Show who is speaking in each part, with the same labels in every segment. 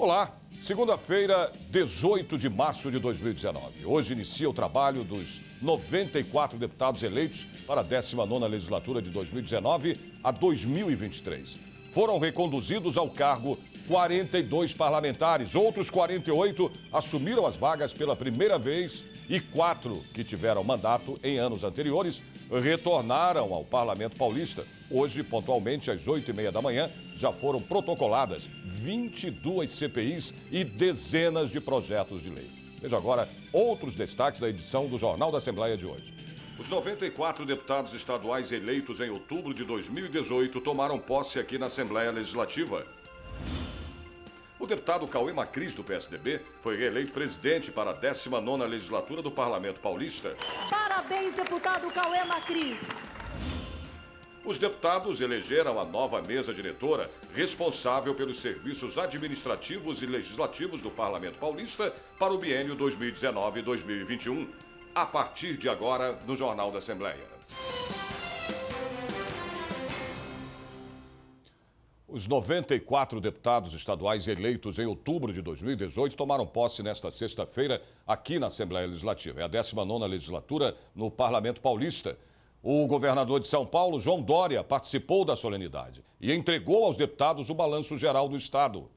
Speaker 1: Olá, segunda-feira, 18 de março de 2019. Hoje inicia o trabalho dos 94 deputados eleitos para a 19ª legislatura de 2019 a 2023. Foram reconduzidos ao cargo 42 parlamentares, outros 48 assumiram as vagas pela primeira vez e 4 que tiveram mandato em anos anteriores retornaram ao Parlamento Paulista. Hoje, pontualmente às 8h30 da manhã, já foram protocoladas 22 CPIs e dezenas de projetos de lei. Veja agora outros destaques da edição do Jornal da Assembleia de hoje. Os 94 deputados estaduais eleitos em outubro de 2018 tomaram posse aqui na Assembleia Legislativa. O deputado Cauê Macris, do PSDB, foi reeleito presidente para a 19ª legislatura do Parlamento Paulista.
Speaker 2: Parabéns, deputado Cauê Macris!
Speaker 1: Os deputados elegeram a nova mesa diretora, responsável pelos serviços administrativos e legislativos do Parlamento Paulista para o biênio 2019-2021, a partir de agora no Jornal da Assembleia. Os 94 deputados estaduais eleitos em outubro de 2018 tomaram posse nesta sexta-feira aqui na Assembleia Legislativa. É a 19ª legislatura no Parlamento Paulista. O governador de São Paulo, João Dória, participou da solenidade e entregou aos deputados o balanço geral do Estado.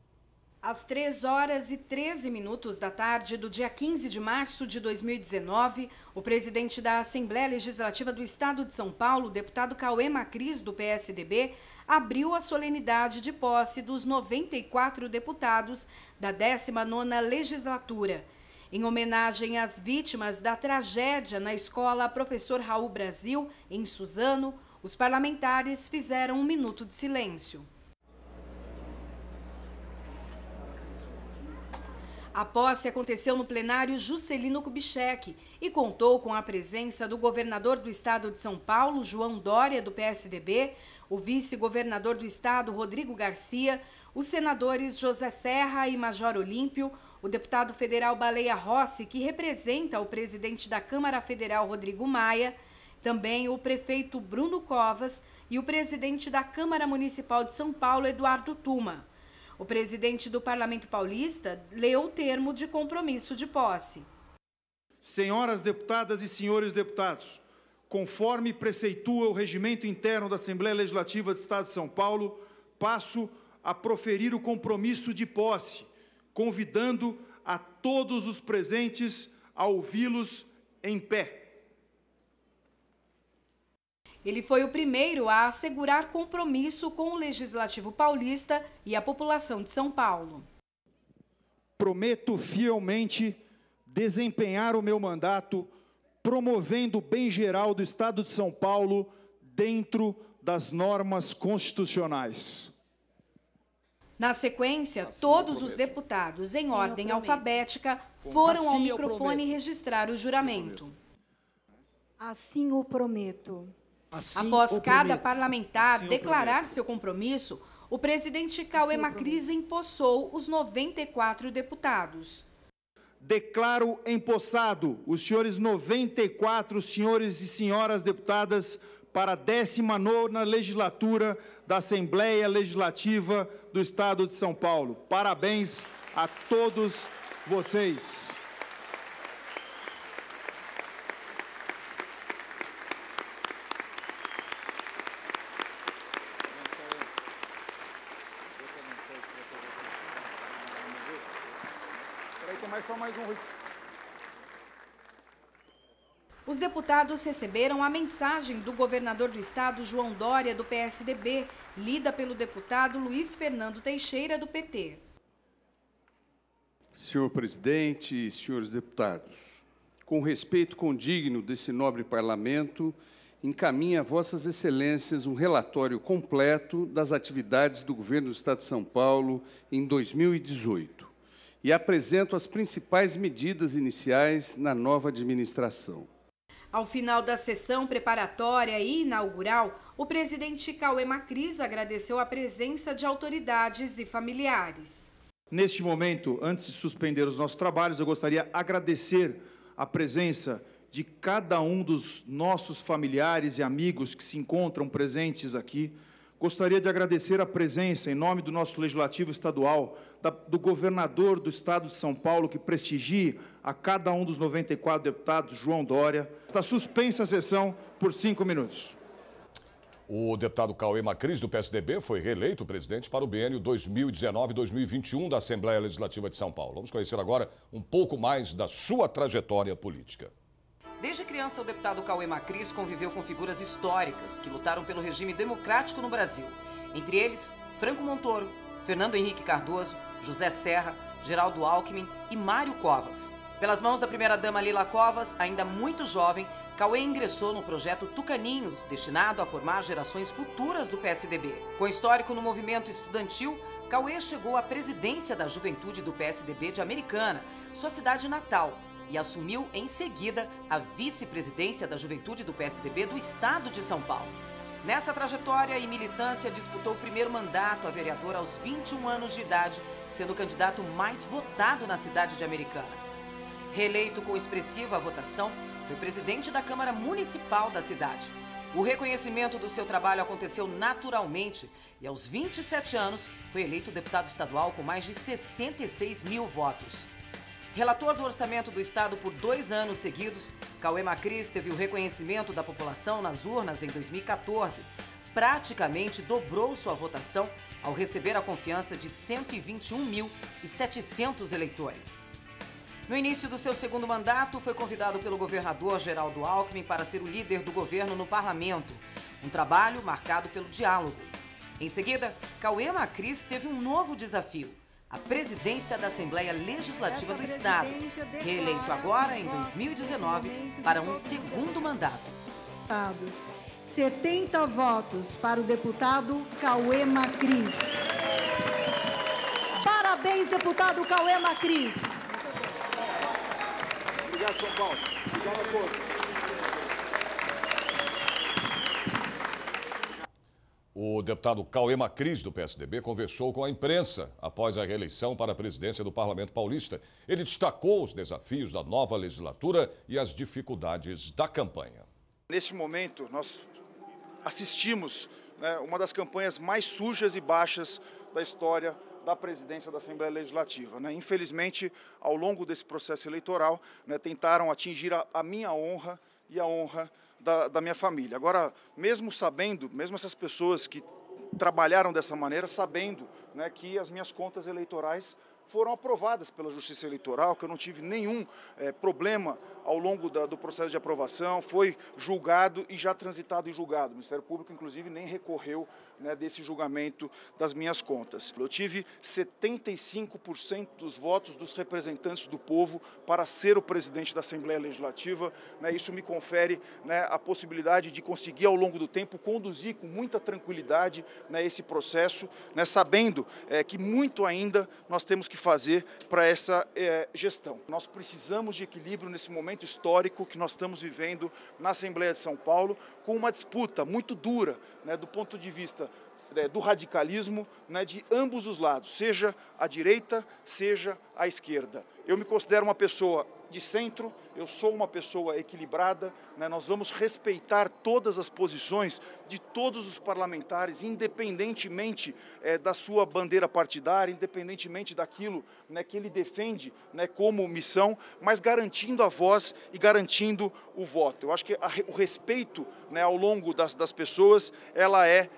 Speaker 3: Às 3h13 da tarde do dia 15 de março de 2019, o presidente da Assembleia Legislativa do Estado de São Paulo, deputado Cauê Macris, do PSDB, abriu a solenidade de posse dos 94 deputados da 19ª legislatura. Em homenagem às vítimas da tragédia na escola Professor Raul Brasil, em Suzano, os parlamentares fizeram um minuto de silêncio. A posse aconteceu no plenário Juscelino Kubitschek e contou com a presença do governador do estado de São Paulo, João Dória, do PSDB, o vice-governador do estado, Rodrigo Garcia, os senadores José Serra e Major Olímpio, o deputado federal Baleia Rossi, que representa o presidente da Câmara Federal, Rodrigo Maia, também o prefeito Bruno Covas e o presidente da Câmara Municipal de São Paulo, Eduardo Tuma. O presidente do Parlamento Paulista leu o termo de compromisso de posse.
Speaker 4: Senhoras deputadas e senhores deputados, conforme preceitua o regimento interno da Assembleia Legislativa do Estado de São Paulo, passo a proferir o compromisso de posse, convidando a todos os presentes a ouvi-los em pé.
Speaker 3: Ele foi o primeiro a assegurar compromisso com o Legislativo paulista e a população de São Paulo.
Speaker 4: Prometo fielmente desempenhar o meu mandato, promovendo o bem geral do Estado de São Paulo dentro das normas constitucionais.
Speaker 3: Na sequência, todos os deputados, em ordem alfabética, foram ao microfone registrar o juramento.
Speaker 2: Assim o prometo.
Speaker 3: Após cada parlamentar declarar seu compromisso, o presidente Cauê Macris empossou os 94 deputados.
Speaker 4: Declaro empossado os senhores 94 senhores e senhoras deputadas para a 19ª legislatura da Assembleia Legislativa do Estado de São Paulo. Parabéns a todos vocês.
Speaker 3: Os deputados receberam a mensagem do governador do estado, João Dória, do PSDB, lida pelo deputado Luiz Fernando Teixeira, do PT.
Speaker 5: Senhor presidente e senhores deputados, com respeito condigno desse nobre parlamento, encaminho a vossas excelências um relatório completo das atividades do governo do Estado de São Paulo em 2018 e apresento as principais medidas iniciais na nova administração.
Speaker 3: Ao final da sessão preparatória e inaugural, o presidente Cauê Macris agradeceu a presença de autoridades e familiares.
Speaker 4: Neste momento, antes de suspender os nossos trabalhos, eu gostaria de agradecer a presença de cada um dos nossos familiares e amigos que se encontram presentes aqui, Gostaria de agradecer a presença, em nome do nosso Legislativo Estadual, do governador do Estado de São Paulo, que prestigie a cada um dos 94 deputados, João Dória. Está suspensa a sessão por 5 minutos.
Speaker 1: O deputado Cauê Macris, do PSDB, foi reeleito presidente para o biênio 2019-2021 da Assembleia Legislativa de São Paulo. Vamos conhecer agora um pouco mais da sua trajetória política.
Speaker 6: Desde criança, o deputado Cauê Macris conviveu com figuras históricas que lutaram pelo regime democrático no Brasil. Entre eles, Franco Montoro, Fernando Henrique Cardoso, José Serra, Geraldo Alckmin e Mário Covas. Pelas mãos da primeira-dama Lila Covas, ainda muito jovem, Cauê ingressou no projeto Tucaninhos, destinado a formar gerações futuras do PSDB. Com histórico no movimento estudantil, Cauê chegou à presidência da juventude do PSDB de Americana, sua cidade natal, e assumiu em seguida a vice-presidência da juventude do PSDB do estado de São Paulo. Nessa trajetória e militância, disputou o primeiro mandato a vereador aos 21 anos de idade, sendo o candidato mais votado na cidade de Americana. Reeleito com expressiva votação, foi presidente da Câmara Municipal da cidade. O reconhecimento do seu trabalho aconteceu naturalmente e aos 27 anos foi eleito deputado estadual com mais de 66 mil votos. Relator do orçamento do estado por 2 anos seguidos, Cauê Macris teve o reconhecimento da população nas urnas em 2014. Praticamente dobrou sua votação ao receber a confiança de 121.700 eleitores. No início do seu segundo mandato, foi convidado pelo governador Geraldo Alckmin para ser o líder do governo no parlamento, um trabalho marcado pelo diálogo. Em seguida, Cauê Macris teve um novo desafio: a presidência da Assembleia Legislativa do Estado, reeleito agora em 2019 para um segundo mandato.
Speaker 2: 70 votos para o deputado Cauê Macris. Parabéns, deputado Cauê Macris.
Speaker 4: Obrigado, São Paulo. Obrigado a todos.
Speaker 1: O deputado Cauê Macris, do PSDB, conversou com a imprensa após a reeleição para a presidência do Parlamento Paulista. Ele destacou os desafios da nova legislatura e as dificuldades da campanha.
Speaker 4: Neste momento, nós assistimos uma das campanhas mais sujas e baixas da história da presidência da Assembleia Legislativa. Infelizmente, ao longo desse processo eleitoral, tentaram atingir a minha honra e a honra da minha família. Agora, mesmo sabendo, mesmo essas pessoas que trabalharam dessa maneira, sabendo que as minhas contas eleitorais foram aprovadas pela Justiça Eleitoral, que eu não tive nenhum problema ao longo do processo de aprovação, foi julgado e já transitado em julgado. O Ministério Público, inclusive, nem recorreu desse julgamento das minhas contas. Eu tive 75% dos votos dos representantes do povo para ser o presidente da Assembleia Legislativa. Isso me confere a possibilidade de conseguir, ao longo do tempo, conduzir com muita tranquilidade esse processo, sabendo que muito ainda nós temos que fazer para essa gestão. Nós precisamos de equilíbrio nesse momento histórico que nós estamos vivendo na Assembleia de São Paulo, com uma disputa muito dura, do ponto de vista do radicalismo, de ambos os lados, seja a direita, seja a esquerda. Eu me considero uma pessoa de centro, eu sou uma pessoa equilibrada, nós vamos respeitar todas as posições de todos os parlamentares, independentemente da sua bandeira partidária, independentemente daquilo que ele defende como missão, mas garantindo a voz e garantindo o voto. Eu acho que o respeito ao longo das pessoas, ela é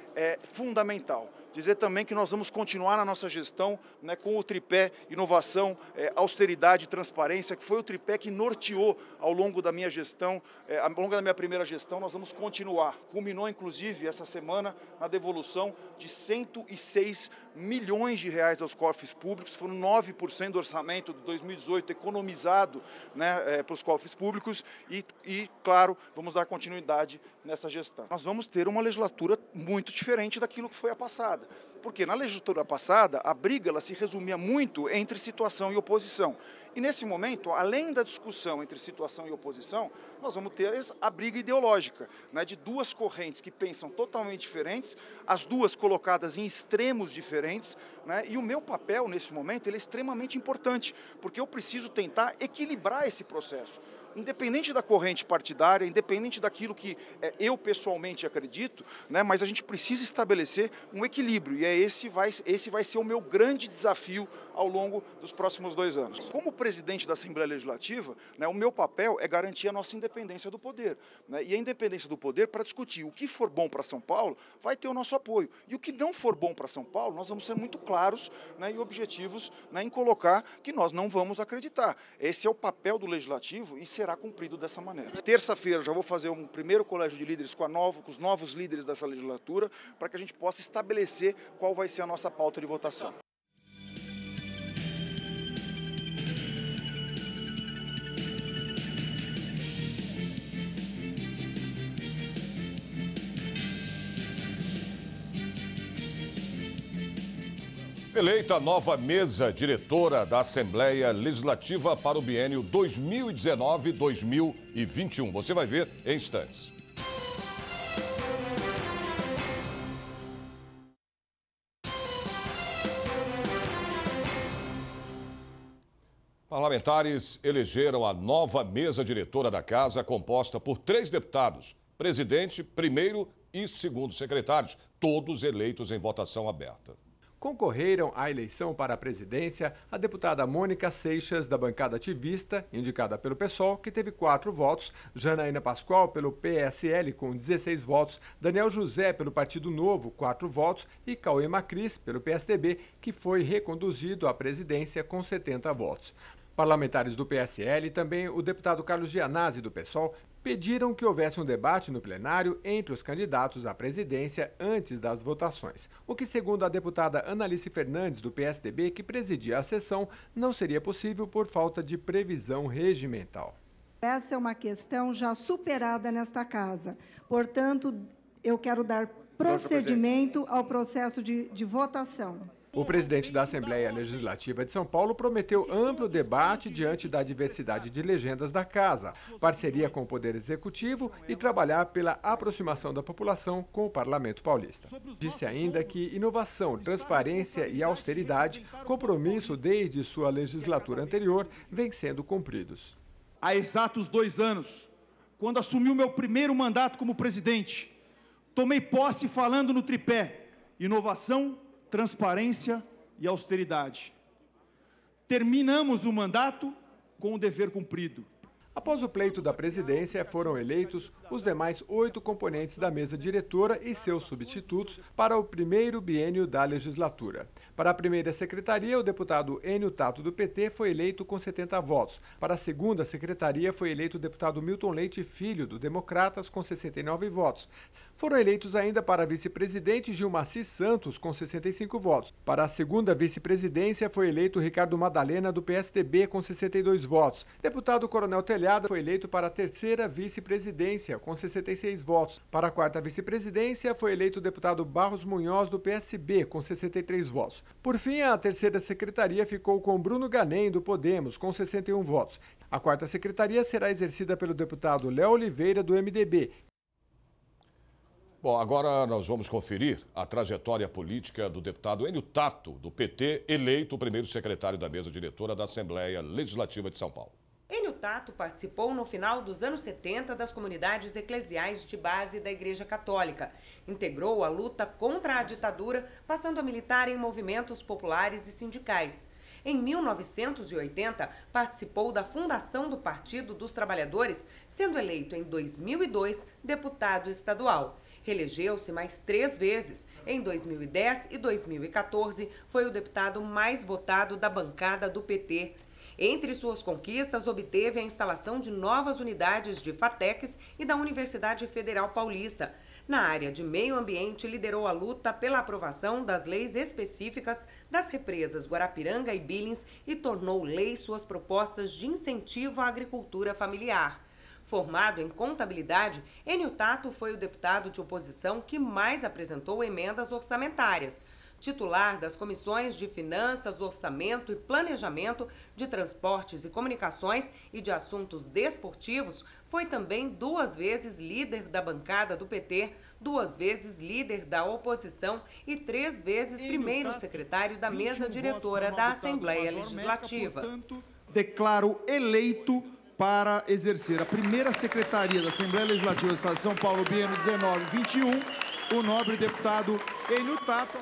Speaker 4: fundamental. Dizer também que nós vamos continuar na nossa gestão com o tripé inovação, austeridade e transparência, que foi o tripé que norteou ao longo da minha gestão, ao longo da minha primeira gestão. Nós vamos continuar. Culminou, inclusive, essa semana na devolução de 106 milhões de reais aos cofres públicos. Foram 9% do orçamento de 2018 economizado para os cofres públicos e, claro, vamos dar continuidade nessa gestão. Nós vamos ter uma legislatura muito diferente daquilo que foi a passada. Porque na legislatura passada, a briga ela se resumia muito entre situação e oposição. E nesse momento, além da discussão entre situação e oposição, nós vamos ter a briga ideológica, né, de duas correntes que pensam totalmente diferentes, as duas colocadas em extremos diferentes, né, e o meu papel nesse momento ele é extremamente importante, porque eu preciso tentar equilibrar esse processo. Independente da corrente partidária, independente daquilo que eu pessoalmente acredito, né, mas a gente precisa estabelecer um equilíbrio e esse vai ser o meu grande desafio ao longo dos próximos 2 anos. Como presidente da Assembleia Legislativa, né, o meu papel é garantir a nossa independência do poder. Né, e a independência do poder para discutir o que for bom para São Paulo vai ter o nosso apoio. E o que não for bom para São Paulo, nós vamos ser muito claros, né, e objetivos, né, em colocar que nós não vamos acreditar. Esse é o papel do Legislativo e será cumprido dessa maneira. Terça-feira já vou fazer um primeiro colégio de líderes com os novos líderes dessa legislatura para que a gente possa estabelecer qual vai ser a nossa pauta de votação.
Speaker 1: Eleita a nova mesa diretora da Assembleia Legislativa para o biênio 2019-2021. Você vai ver em instantes. Parlamentares elegeram a nova mesa diretora da Casa, composta por 3 deputados, presidente, primeiro e segundo secretários, todos eleitos em votação aberta.
Speaker 7: Concorreram à eleição para a presidência a deputada Mônica Seixas, da bancada ativista, indicada pelo PSOL, que teve 4 votos, Janaína Pascoal, pelo PSL, com 16 votos, Daniel José, pelo Partido Novo, 4 votos, e Cauê Macris, pelo PSDB, que foi reconduzido à presidência com 70 votos. Parlamentares do PSL e também o deputado Carlos Gianazzi, do PSOL, pediram que houvesse um debate no plenário entre os candidatos à presidência antes das votações, o que, segundo a deputada Analice Fernandes, do PSDB, que presidia a sessão, não seria possível por falta de previsão regimental.
Speaker 2: Essa é uma questão já superada nesta casa. Portanto, eu quero dar procedimento ao processo de votação.
Speaker 7: O presidente da Assembleia Legislativa de São Paulo prometeu amplo debate diante da diversidade de legendas da Casa, parceria com o Poder Executivo e trabalhar pela aproximação da população com o Parlamento Paulista. Disse ainda que inovação, transparência e austeridade, compromisso desde sua legislatura anterior, vêm sendo cumpridos.
Speaker 4: Há exatos 2 anos, quando assumi o meu primeiro mandato como presidente, tomei posse falando no tripé: inovação, transparência e austeridade. Terminamos o mandato com o dever cumprido.
Speaker 7: Após o pleito da presidência, foram eleitos os demais 8 componentes da mesa diretora e seus substitutos para o primeiro biênio da legislatura. Para a primeira secretaria, o deputado Enio Tato, do PT, foi eleito com 70 votos. Para a segunda secretaria, foi eleito o deputado Milton Leite Filho, do Democratas, com 69 votos. Foram eleitos ainda para a vice-presidente Gilmaci Santos, com 65 votos. Para a segunda vice-presidência, foi eleito Ricardo Madalena, do PSDB, com 62 votos. Deputado Coronel Telhada foi eleito para a terceira vice-presidência, com 66 votos. Para a quarta vice-presidência, foi eleito o deputado Barros Munhoz, do PSB, com 63 votos. Por fim, a terceira secretaria ficou com Bruno Ganem, do Podemos, com 61 votos. A quarta secretaria será exercida pelo deputado Léo Oliveira, do MDB.
Speaker 1: Bom, agora nós vamos conferir a trajetória política do deputado Enio Tato, do PT, eleito o primeiro secretário da mesa diretora da Assembleia Legislativa de São Paulo.
Speaker 8: Enio Tato participou no final dos anos 70 das comunidades eclesiais de base da Igreja Católica. Integrou a luta contra a ditadura, passando a militar em movimentos populares e sindicais. Em 1980, participou da fundação do Partido dos Trabalhadores, sendo eleito em 2002 deputado estadual. Reelegeu-se mais 3 vezes. Em 2010 e 2014, foi o deputado mais votado da bancada do PT. Entre suas conquistas, obteve a instalação de novas unidades de FATECs e da Universidade Federal Paulista. Na área de meio ambiente, liderou a luta pela aprovação das leis específicas das represas Guarapiranga e Billings e tornou lei suas propostas de incentivo à agricultura familiar. Formado em contabilidade, Enio Tato foi o deputado de oposição que mais apresentou emendas orçamentárias. Titular das comissões de Finanças, Orçamento e Planejamento, de Transportes e Comunicações e de Assuntos Desportivos, foi também 2 vezes líder da bancada do PT, 2 vezes líder da oposição e 3 vezes primeiro secretário da mesa diretora da Assembleia Legislativa.
Speaker 4: Portanto, declaro eleito para exercer a primeira secretaria da Assembleia Legislativa do Estado de São Paulo, biênio 19-21, o nobre deputado Enio Tato.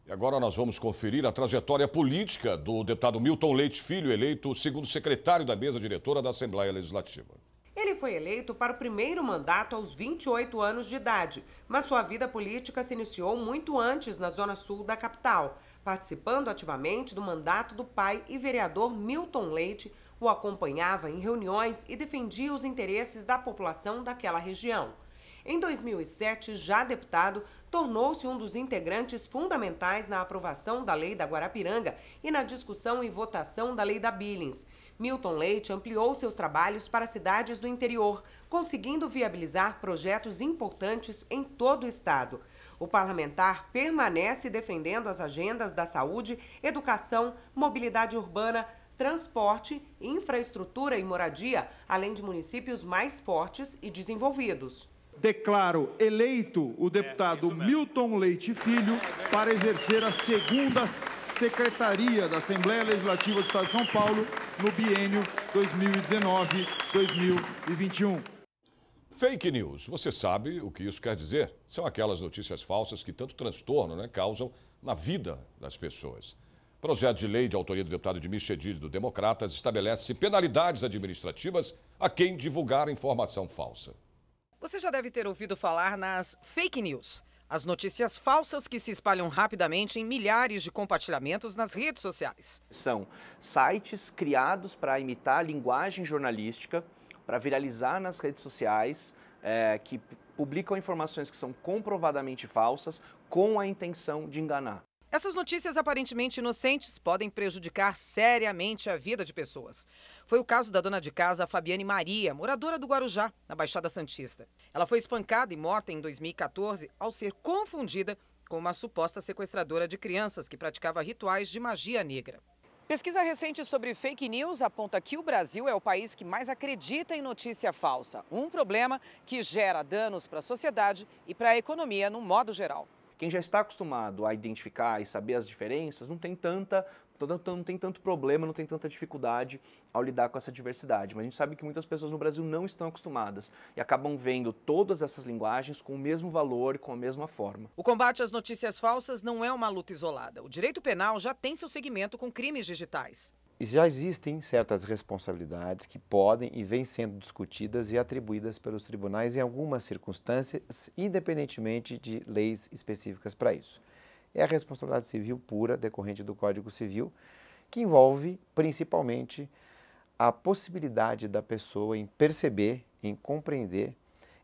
Speaker 1: E agora nós vamos conferir a trajetória política do deputado Milton Leite Filho, eleito segundo secretário da mesa diretora da Assembleia Legislativa.
Speaker 8: Ele foi eleito para o primeiro mandato aos 28 anos de idade, mas sua vida política se iniciou muito antes na zona sul da capital, participando ativamente do mandato do pai e vereador Milton Leite, o acompanhava em reuniões e defendia os interesses da população daquela região. Em 2007, já deputado, tornou-se um dos integrantes fundamentais na aprovação da Lei da Guarapiranga e na discussão e votação da Lei da Billings. Milton Leite ampliou seus trabalhos para cidades do interior, conseguindo viabilizar projetos importantes em todo o estado. O parlamentar permanece defendendo as agendas da saúde, educação, mobilidade urbana, transporte, infraestrutura e moradia, além de municípios mais fortes e desenvolvidos.
Speaker 4: Declaro eleito o deputado Milton Leite Filho para exercer a segunda secretaria da Assembleia Legislativa do Estado de São Paulo no biênio 2019-2021.
Speaker 1: Fake news. Você sabe o que isso quer dizer? São aquelas notícias falsas que tanto transtorno, causam na vida das pessoas. O projeto de lei de autoria do deputado Edmir Chedid, do Democratas, estabelece penalidades administrativas a quem divulgar informação falsa.
Speaker 6: Você já deve ter ouvido falar nas fake news, as notícias falsas que se espalham rapidamente em milhares de compartilhamentos nas redes sociais.
Speaker 9: São sites criados para imitar a linguagem jornalística, para viralizar nas redes sociais, que publicam informações que são comprovadamente falsas com a intenção de enganar.
Speaker 6: Essas notícias aparentemente inocentes podem prejudicar seriamente a vida de pessoas. Foi o caso da dona de casa Fabiane Maria, moradora do Guarujá, na Baixada Santista. Ela foi espancada e morta em 2014 ao ser confundida com uma suposta sequestradora de crianças que praticava rituais de magia negra. Pesquisa recente sobre fake news aponta que o Brasil é o país que mais acredita em notícia falsa. Um problema que gera danos para a sociedade e para a economia no modo geral.
Speaker 9: Quem já está acostumado a identificar e saber as diferenças não tem tanto problema, não tem tanta dificuldade ao lidar com essa diversidade. Mas a gente sabe que muitas pessoas no Brasil não estão acostumadas e acabam vendo todas essas linguagens com o mesmo valor e com a mesma forma.
Speaker 6: O combate às notícias falsas não é uma luta isolada. O direito penal já tem seu segmento com crimes digitais.
Speaker 10: Já existem certas responsabilidades que podem e vêm sendo discutidas e atribuídas pelos tribunais em algumas circunstâncias, independentemente de leis específicas para isso. É a responsabilidade civil pura, decorrente do Código Civil, que envolve principalmente a possibilidade da pessoa em perceber, em compreender,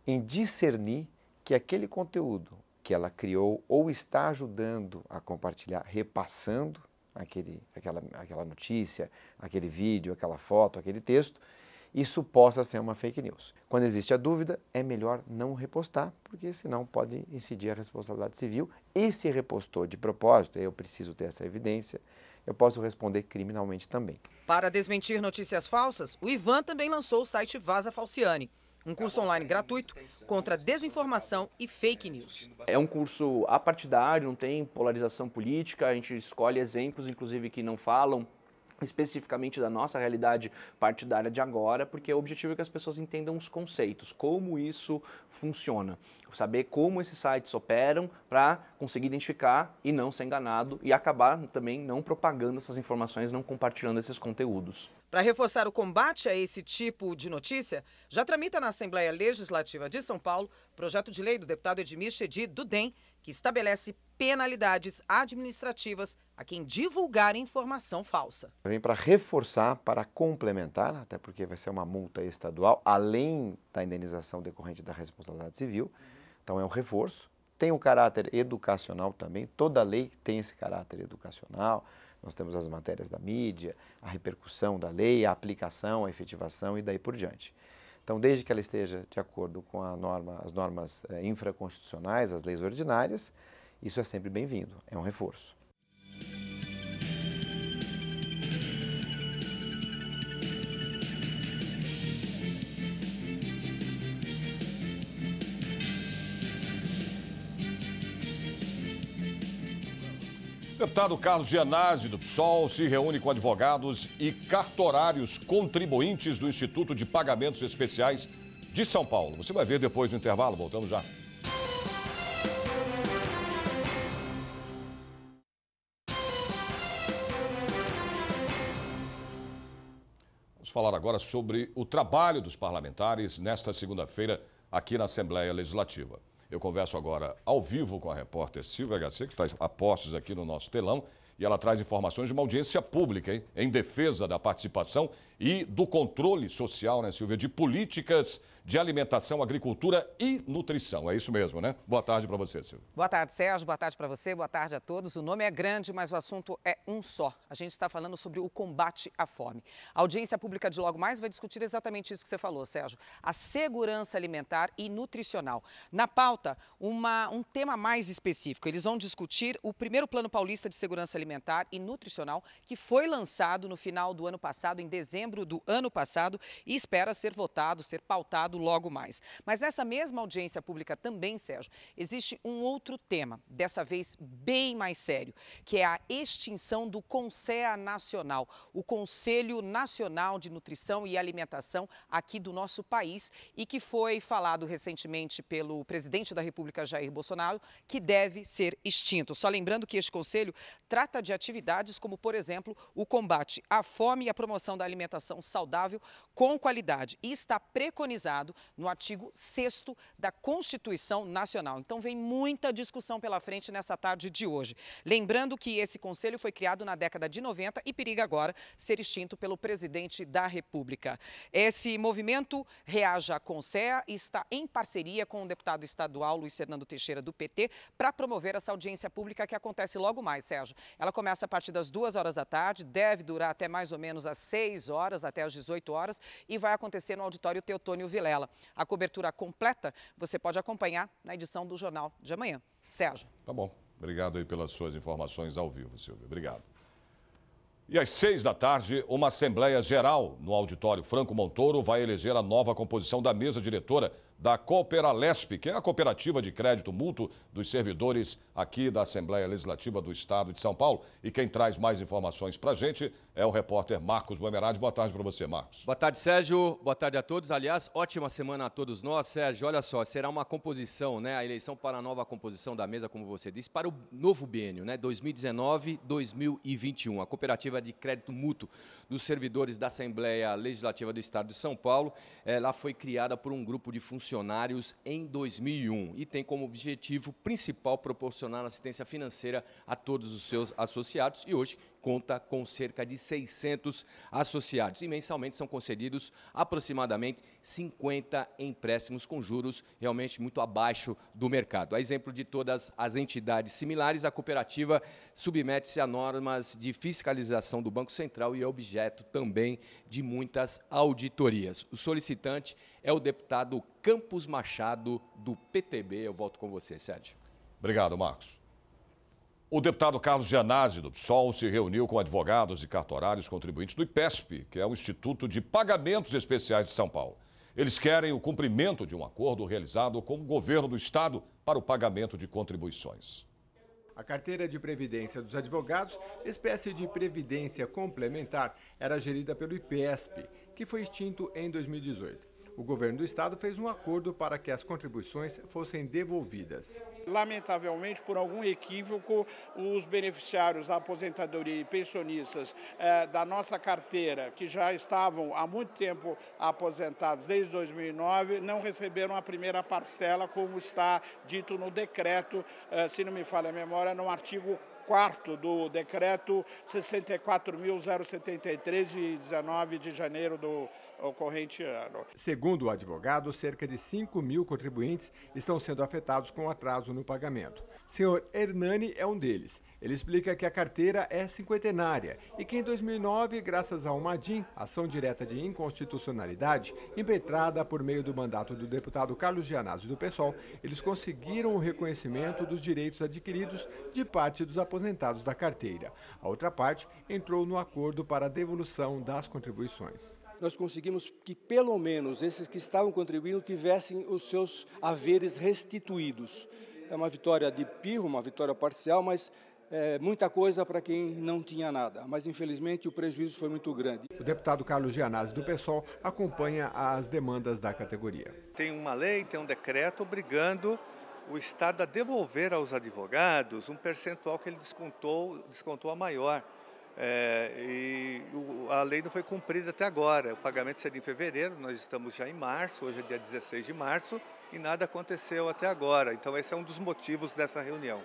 Speaker 10: em discernir que aquele conteúdo que ela criou ou está ajudando a compartilhar, repassando aquela notícia, aquele vídeo, aquela foto, aquele texto, isso possa ser uma fake news. Quando existe a dúvida, é melhor não repostar, porque senão pode incidir a responsabilidade civil. E se repostou de propósito, eu preciso ter essa evidência, eu posso responder criminalmente também.
Speaker 6: Para desmentir notícias falsas, o Ivan também lançou o site Vaza Falciane, um curso online gratuito contra desinformação e fake news.
Speaker 9: É um curso apartidário, não tem polarização política, a gente escolhe exemplos, inclusive, que não falam especificamente da nossa realidade partidária de agora, porque o objetivo é que as pessoas entendam os conceitos, como isso funciona, saber como esses sites operam para conseguir identificar e não ser enganado e acabar também não propagando essas informações, não compartilhando esses conteúdos.
Speaker 6: Para reforçar o combate a esse tipo de notícia, já tramita na Assembleia Legislativa de São Paulo projeto de lei do deputado Edmir Chedid, do DEM, que estabelece penalidades administrativas a quem divulgar informação falsa.
Speaker 10: Vem para reforçar, para complementar, até porque vai ser uma multa estadual, além da indenização decorrente da responsabilidade civil. Então é um reforço. Tem um caráter educacional também, toda lei tem esse caráter educacional. Nós temos as matérias da mídia, a repercussão da lei, a aplicação, a efetivação e daí por diante. Então, desde que ela esteja de acordo com as normas infraconstitucionais, as leis ordinárias, isso é sempre bem-vindo, é um reforço.
Speaker 1: O deputado Carlos Gianazzi, do PSOL, se reúne com advogados e cartorários contribuintes do Instituto de Pagamentos Especiais de São Paulo. Você vai ver depois do intervalo, voltamos já. Vamos falar agora sobre o trabalho dos parlamentares nesta segunda-feira aqui na Assembleia Legislativa. Eu converso agora ao vivo com a repórter Silvia HC, que está a postos aqui no nosso telão, e ela traz informações de uma audiência pública, hein, em defesa da participação e do controle social, né, Silvia, de políticas de alimentação, agricultura e nutrição. É isso mesmo, né? Boa tarde para você, Silvia.
Speaker 11: Boa tarde, Sérgio. Boa tarde para você. Boa tarde a todos. O nome é grande, mas o assunto é um só. A gente está falando sobre o combate à fome. A audiência pública de logo mais vai discutir exatamente isso que você falou, Sérgio. A segurança alimentar e nutricional. Na pauta, um tema mais específico. Eles vão discutir o primeiro Plano Paulista de Segurança Alimentar e Nutricional, que foi lançado no final do ano passado, em dezembro do ano passado, e espera ser votado, ser pautado logo mais. Mas nessa mesma audiência pública também, Sérgio, existe um outro tema, dessa vez bem mais sério, que é a extinção do CONSEA Nacional, o Conselho Nacional de Nutrição e Alimentação aqui do nosso país, e que foi falado recentemente pelo presidente da República, Jair Bolsonaro, que deve ser extinto. Só lembrando que este conselho trata de atividades como, por exemplo, o combate à fome e a promoção da alimentação saudável com qualidade, e está preconizado no artigo 6º da Constituição Nacional. Então vem muita discussão pela frente nessa tarde de hoje. Lembrando que esse conselho foi criado na década de 90 e periga agora ser extinto pelo presidente da República. Esse movimento Reaja CONSEA está em parceria com o deputado estadual Luiz Fernando Teixeira, do PT, para promover essa audiência pública que acontece logo mais, Sérgio. Ela começa a partir das 2 horas da tarde, deve durar até mais ou menos às 6 horas, até às 18 horas, e vai acontecer no auditório Teotônio Vilela. A cobertura completa você pode acompanhar na edição do Jornal de Amanhã. Sérgio.
Speaker 1: Tá bom. Obrigado aí pelas suas informações ao vivo, Silvia. Obrigado. E às 6 da tarde, uma Assembleia Geral no auditório Franco Montoro vai eleger a nova composição da mesa diretora da Cooperalesp, que é a cooperativa de crédito mútuo dos servidores aqui da Assembleia Legislativa do Estado de São Paulo. E quem traz mais informações para a gente é o repórter Marcos Boemerade. Boa tarde para você, Marcos.
Speaker 12: Boa tarde, Sérgio. Boa tarde a todos. Aliás, ótima semana a todos nós. Sérgio, olha só, será uma composição, né? A eleição para a nova composição da mesa, como você disse, para o novo biênio, né? 2019-2021. A cooperativa de crédito mútuo dos servidores da Assembleia Legislativa do Estado de São Paulo, ela foi criada por um grupo de funcionários em 2001 e tem como objetivo principal proporcionar assistência financeira a todos os seus associados, e hoje conta com cerca de 600 associados, e mensalmente são concedidos aproximadamente 50 empréstimos com juros realmente muito abaixo do mercado. A exemplo de todas as entidades similares, a cooperativa submete-se a normas de fiscalização do Banco Central e é objeto também de muitas auditorias. O solicitante é o deputado Campos Machado, do PTB. Eu volto com você, Sérgio.
Speaker 1: Obrigado, Marcos. O deputado Carlos Gianazzi, do PSOL, se reuniu com advogados e cartorários contribuintes do IPESP, que é o Instituto de Pagamentos Especiais de São Paulo. Eles querem o cumprimento de um acordo realizado com o governo do Estado para o pagamento de contribuições.
Speaker 7: A carteira de previdência dos advogados, espécie de previdência complementar, era gerida pelo IPESP, que foi extinto em 2018. O governo do estado fez um acordo para que as contribuições fossem devolvidas.
Speaker 13: Lamentavelmente, por algum equívoco, os beneficiários da aposentadoria e pensionistas da nossa carteira, que já estavam há muito tempo aposentados, desde 2009, não receberam a primeira parcela, como está dito no decreto, se não me falha a memória, no artigo 4º do decreto 64.073, de 19 de janeiro do ocorrente ano.
Speaker 7: Segundo o advogado, cerca de 5.000 contribuintes estão sendo afetados com atraso no pagamento. Senhor Hernani é um deles. Ele explica que a carteira é cinquentenária e que em 2009, graças a uma ADIM, ação direta de inconstitucionalidade, impetrada por meio do mandato do deputado Carlos Gianazzi do PSOL, eles conseguiram o reconhecimento dos direitos adquiridos de parte dos aposentados da carteira. A outra parte entrou no acordo para a devolução das contribuições.
Speaker 14: Nós conseguimos que, pelo menos, esses que estavam contribuindo tivessem os seus haveres restituídos. É uma vitória de pirro, uma vitória parcial, mas muita coisa para quem não tinha nada. Mas, infelizmente, o prejuízo foi muito grande.
Speaker 7: O deputado Carlos Gianazzi do PSOL acompanha as demandas da categoria.
Speaker 15: Tem uma lei, tem um decreto obrigando o Estado a devolver aos advogados um percentual que ele descontou a maior. E a lei não foi cumprida até agora. O pagamento seria em fevereiro, nós estamos já em março, hoje é dia 16 de março, e nada aconteceu até agora. Então esse é um dos motivos dessa reunião.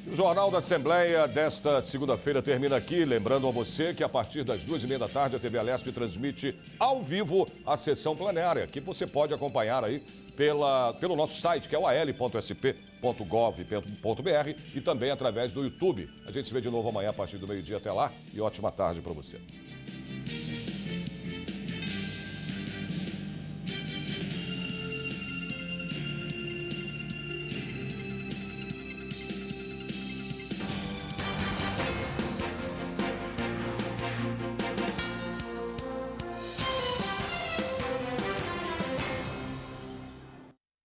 Speaker 1: O Jornal da Assembleia desta segunda-feira termina aqui. Lembrando a você que a partir das 2h30 da tarde a TV Alesp transmite ao vivo a sessão plenária, que você pode acompanhar aí pelo nosso site, que é o al.sp.gov.br e também através do YouTube. A gente se vê de novo amanhã a partir do meio-dia. Até lá e ótima tarde para você.